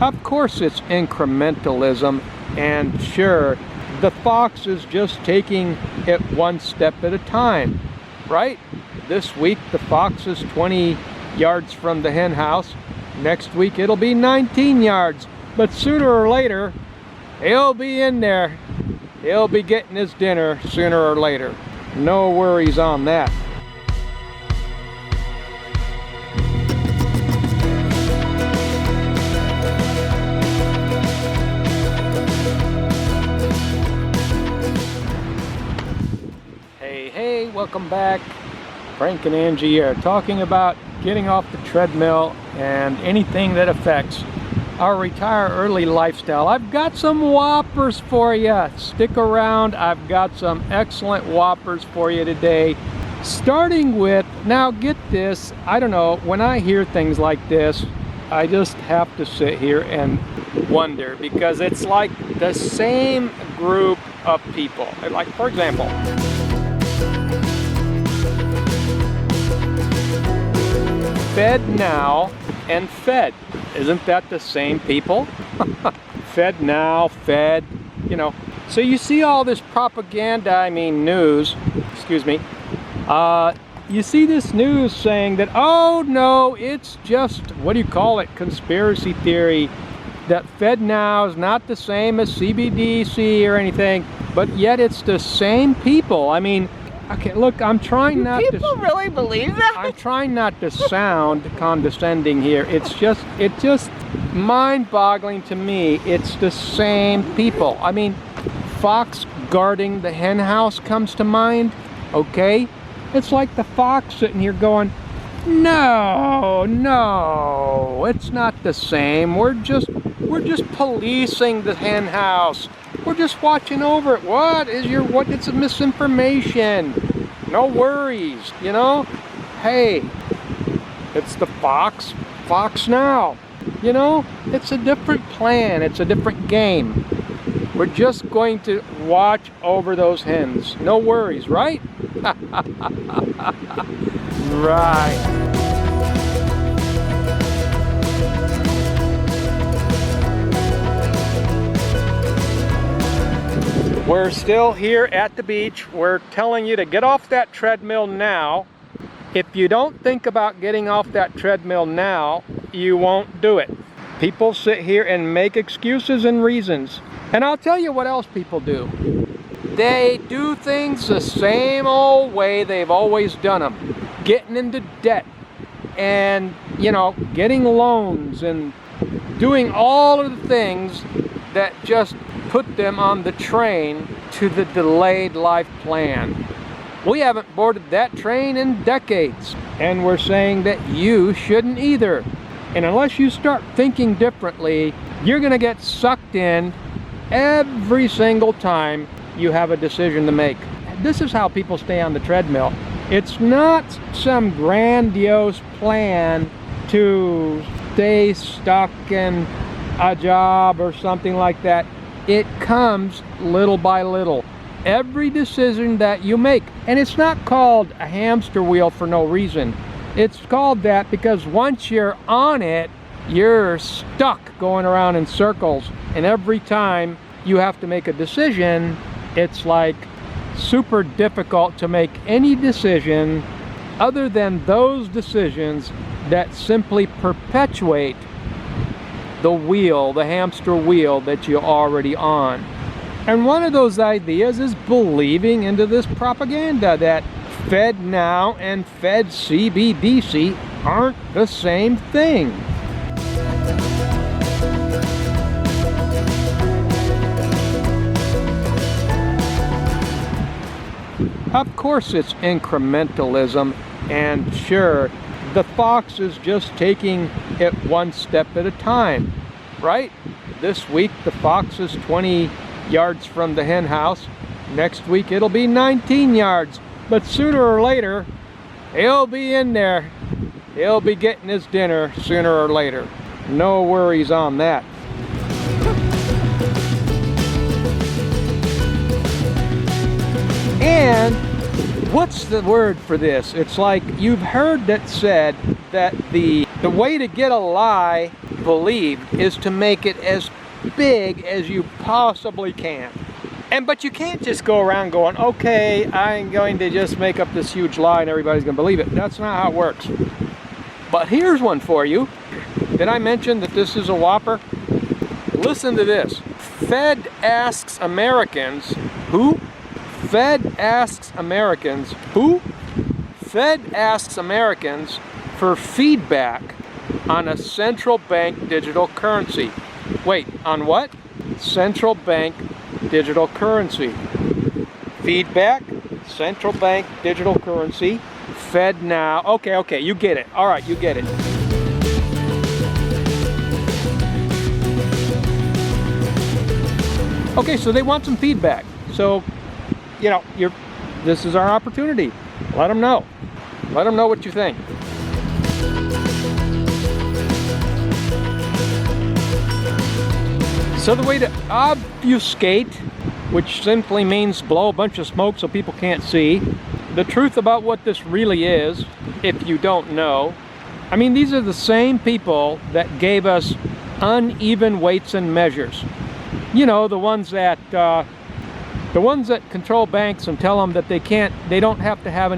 Of course it's incrementalism, and sure, the fox is just taking it one step at a time, right? This week the fox is 20 yards from the hen house. Next week it'll be 19 yards. But sooner or later, he'll be in there. He'll be getting his dinner sooner or later. No worries on that. Hey, welcome back. Frank and Angie are talking about getting off the treadmill and anything that affects our retire early lifestyle. I've got some whoppers for you. Stick around. I've got some excellent whoppers for you today. Starting with, now get this, I don't know, when I hear things like this, I just have to sit here and wonder, because it's like the same group of people. Like, for example, FedNow and Fed. Isn't that the same people? FedNow, Fed, you know. So you see all this propaganda, I mean news, excuse me. You see this news saying that, oh no, it's just, what do you call it, conspiracy theory, that FedNow is not the same as CBDC or anything, but yet it's the same people. I mean, okay, look, I'm trying not to... People really believe that? I'm trying not to sound condescending here. It's just mind-boggling to me. It's the same people. I mean, fox guarding the hen house comes to mind, okay? It's like the fox sitting here going, no, it's not the same. We're just policing the hen house. We're just watching over it. It's a misinformation. No worries, you know? Hey, it's the fox now. You know, it's a different plan. It's a different game. We're just going to watch over those hens. No worries, right? Right. We're still here at the beach. We're telling you to get off that treadmill now. If you don't think about getting off that treadmill now, you won't do it. People sit here and make excuses and reasons. And I'll tell you what else people do. They do things the same old way they've always done them. Getting into debt and, you know, getting loans and doing all of the things that just put them on the train to the delayed life plan. We haven't boarded that train in decades, and we're saying that you shouldn't either. And unless you start thinking differently, you're gonna get sucked in every single time you have a decision to make. This is how people stay on the treadmill. It's not some grandiose plan to stay stuck in a job or something like that. It comes little by little. Every decision that you make, and it's not called a hamster wheel for no reason. It's called that because once you're on it, you're stuck going around in circles. And every time you have to make a decision, it's like super difficult to make any decision other than those decisions that simply perpetuate the wheel, the hamster wheel that you're already on. And one of those ideas is believing into this propaganda that FedNow and Fed CBDC aren't the same thing. Of course it's incrementalism, and sure, the fox is just taking it one step at a time, right? This week the fox is 20 yards from the hen house. Next week it'll be 19 yards. But sooner or later, he'll be in there. He'll be getting his dinner sooner or later. No worries on that. And what's the word for this? It's like you've heard that said that the way to get a lie believed is to make it as big as you possibly can. But you can't just go around going, okay, I'm going to just make up this huge lie and everybody's going to believe it. That's not how it works. But here's one for you. Did I mention that this is a whopper? Listen to this. Fed asks Americans, who? Fed asks Americans, who? Fed asks Americans for feedback on a central bank digital currency. Wait, on what? Central bank digital currency. Feedback, central bank digital currency, FedNow. Okay, you get it. All right, you get it. Okay, so they want some feedback. So, you know, this is our opportunity. Let them know. Let them know what you think. So the way to obfuscate, which simply means blow a bunch of smoke so people can't see, the truth about what this really is, if you don't know. I mean, these are the same people that gave us uneven weights and measures. You know, the ones that control banks and tell them that they don't have to have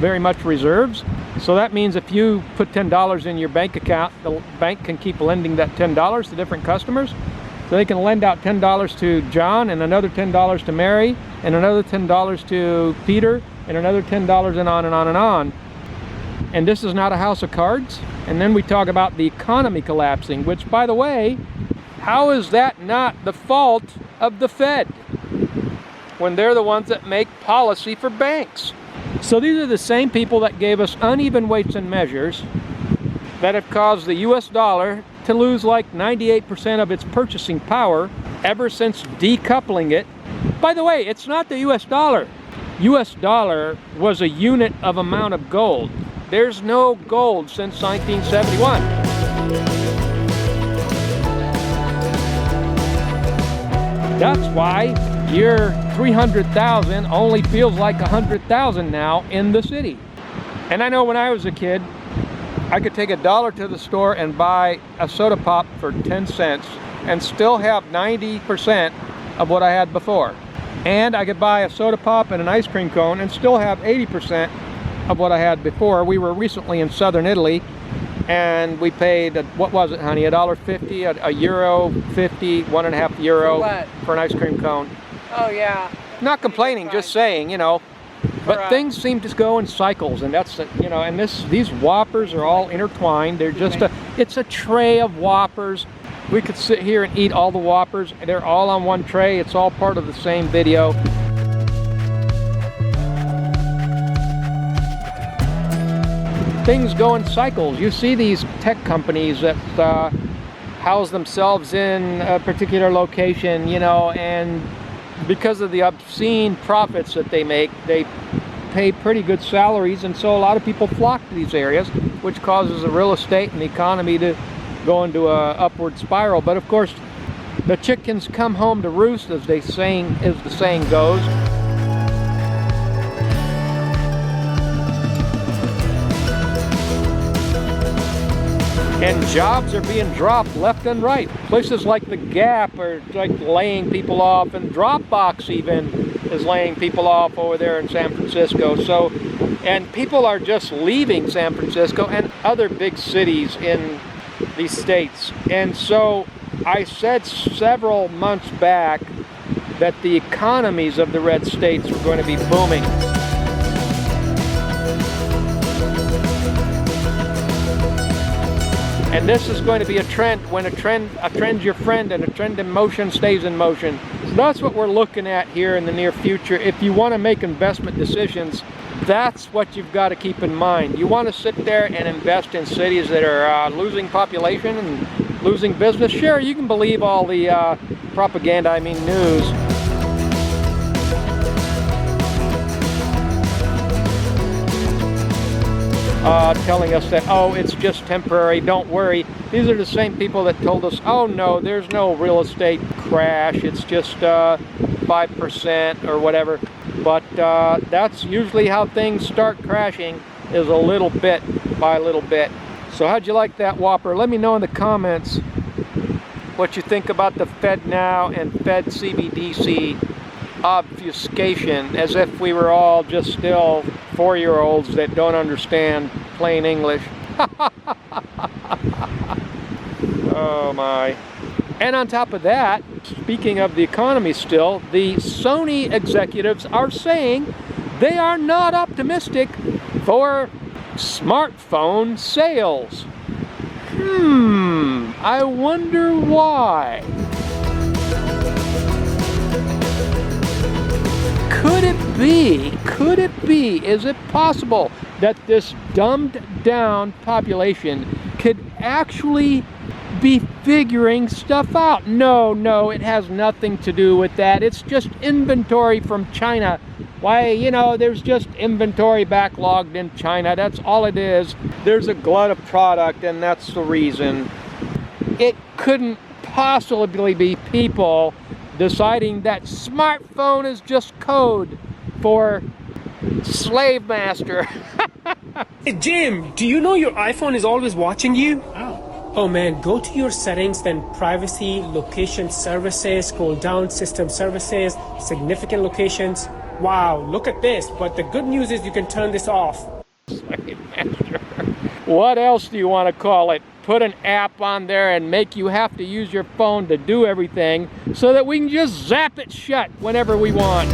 very much reserves. So that means if you put $10 in your bank account, the bank can keep lending that $10 to different customers. So they can lend out $10 to John, and another $10 to Mary, and another $10 to Peter, and another $10, and on and on and on. And this is not a house of cards. And then we talk about the economy collapsing, which, by the way, how is that not the fault of the Fed when they're the ones that make policy for banks? So these are the same people that gave us uneven weights and measures that have caused the US dollar to lose like 98% of its purchasing power ever since decoupling it. By the way, it's not the US dollar. US dollar was a unit of amount of gold. There's no gold since 1971. That's why your 300,000 only feels like 100,000 now in the city. And I know when I was a kid, I could take $1 to the store and buy a soda pop for 10 cents and still have 90% of what I had before. And I could buy a soda pop and an ice cream cone and still have 80% of what I had before. We were recently in southern Italy, and we paid, what was it, honey, $1.50, a euro 50, €1.50 for an ice cream cone. Oh yeah. Not complaining, just saying, you know. But things seem to go in cycles, and that's, you know, and these Whoppers are all intertwined. They're just it's a tray of Whoppers. We could sit here and eat all the Whoppers. They're all on one tray. It's all part of the same video. Things go in cycles. You see these tech companies that house themselves in a particular location, you know, and because of the obscene profits that they make, they pay pretty good salaries, and so a lot of people flock to these areas, which causes the real estate and the economy to go into a upward spiral. But of course, the chickens come home to roost, as the saying goes. And jobs are being dropped left and right. Places like the Gap are like laying people off, and Dropbox even is laying people off over there in San Francisco. So, and people are just leaving San Francisco and other big cities in these states. And so I said several months back that the economies of the red states were going to be booming. And this is going to be a trend. When a trend's your friend, and a trend in motion stays in motion. So that's what we're looking at here in the near future. If you want to make investment decisions, that's what you've got to keep in mind. You want to sit there and invest in cities that are losing population and losing business. Sure, you can believe all the propaganda, I mean news. Telling us that, oh, it's just temporary, don't worry. These are the same people that told us, oh no, there's no real estate crash, it's just 5% or whatever. But that's usually how things start crashing, is a little bit by little bit. So how'd you like that Whopper? Let me know in the comments what you think about the FedNow and Fed CBDC obfuscation, as if we were all just still 4-year-olds that don't understand plain English. Oh my. And on top of that, speaking of the economy still, the Sony executives are saying they are not optimistic for smartphone sales. I wonder why. Could it be, is it possible that this dumbed down population could actually be figuring stuff out? No, it has nothing to do with that. It's just inventory from China. Why, you know, there's just inventory backlogged in China. That's all it is. There's a glut of product, and that's the reason. It couldn't possibly be people deciding that smartphone is just code for slave master. Hey Jim, do you know your iPhone is always watching you? Oh man, go to your settings, then privacy, location services, scroll down, system services, significant locations. Wow, look at this, but the good news is you can turn this off. Slave master. What else do you want to call it? Put an app on there and make you have to use your phone to do everything so that we can just zap it shut whenever we want.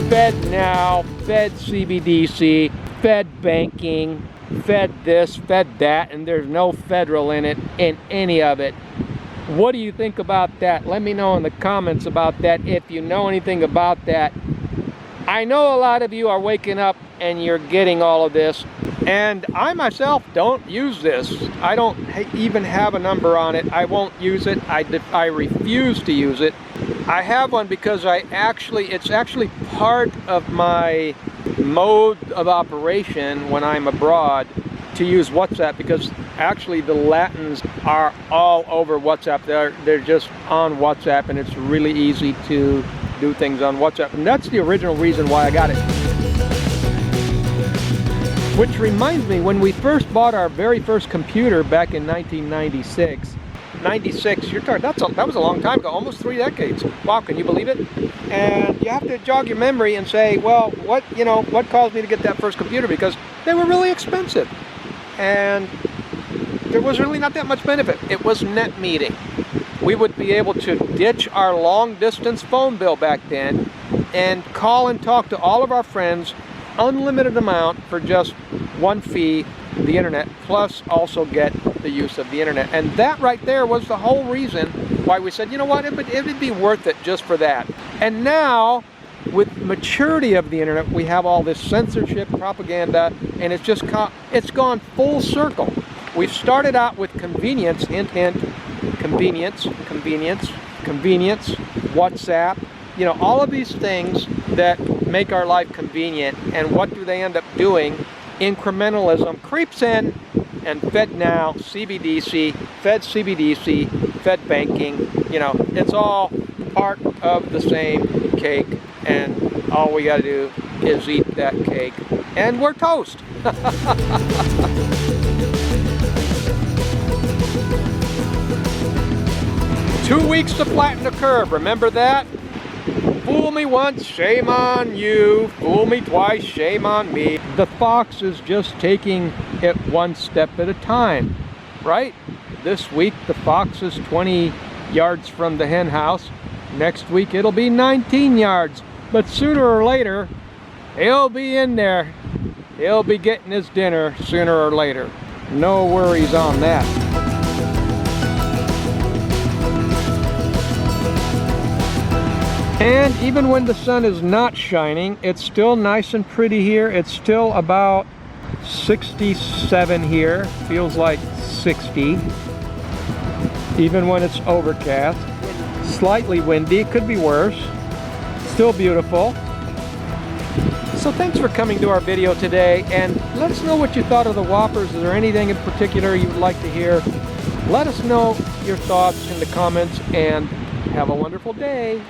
FedNow, Fed CBDC, Fed banking, Fed this, Fed that, and there's no federal in it, in any of it. What do you think about that? Let me know in the comments about that if you know anything about that. I know a lot of you are waking up and you're getting all of this, and I myself don't use this. I don't even have a number on it. I won't use it. I refuse to use it. I have one because it's actually part of my mode of operation when I'm abroad to use WhatsApp, because actually the Latins are all over WhatsApp. They're just on WhatsApp, and it's really easy to do things on WhatsApp, and that's the original reason why I got it. Which reminds me, when we first bought our very first computer back in 1996, that was a long time ago, almost 3 decades. Wow, can you believe it? And you have to jog your memory and say, well, what caused me to get that first computer? Because they were really expensive, and there was really not that much benefit. It was net metering. We would be able to ditch our long distance phone bill back then and call and talk to all of our friends, unlimited amount for just one fee, the internet, plus also get the use of the internet. And that right there was the whole reason why we said, you know what, it would be worth it just for that. And now, with maturity of the internet, we have all this censorship, propaganda, and it's gone full circle. We've started out with convenience, hint, hint, convenience, WhatsApp, you know, all of these things that make our life convenient. And what do they end up doing? Incrementalism creeps in, and FedNow, CBDC, Fed CBDC, Fed banking, you know, it's all part of the same cake, and all we got to do is eat that cake, and we're toast. 2 weeks to flatten the curve, remember that? Fool me once, shame on you. Fool me twice, shame on me. The fox is just taking it one step at a time, right? This week the fox is 20 yards from the hen house. Next week it'll be 19 yards. But sooner or later, he'll be in there. He'll be getting his dinner sooner or later. No worries on that. And even when the sun is not shining, it's still nice and pretty here. It's still about 67 here. Feels like 60. Even when it's overcast. Slightly windy, it could be worse. Still beautiful. So thanks for coming to our video today, and let us know what you thought of the Whoppers. Is there anything in particular you would like to hear? Let us know your thoughts in the comments, and have a wonderful day.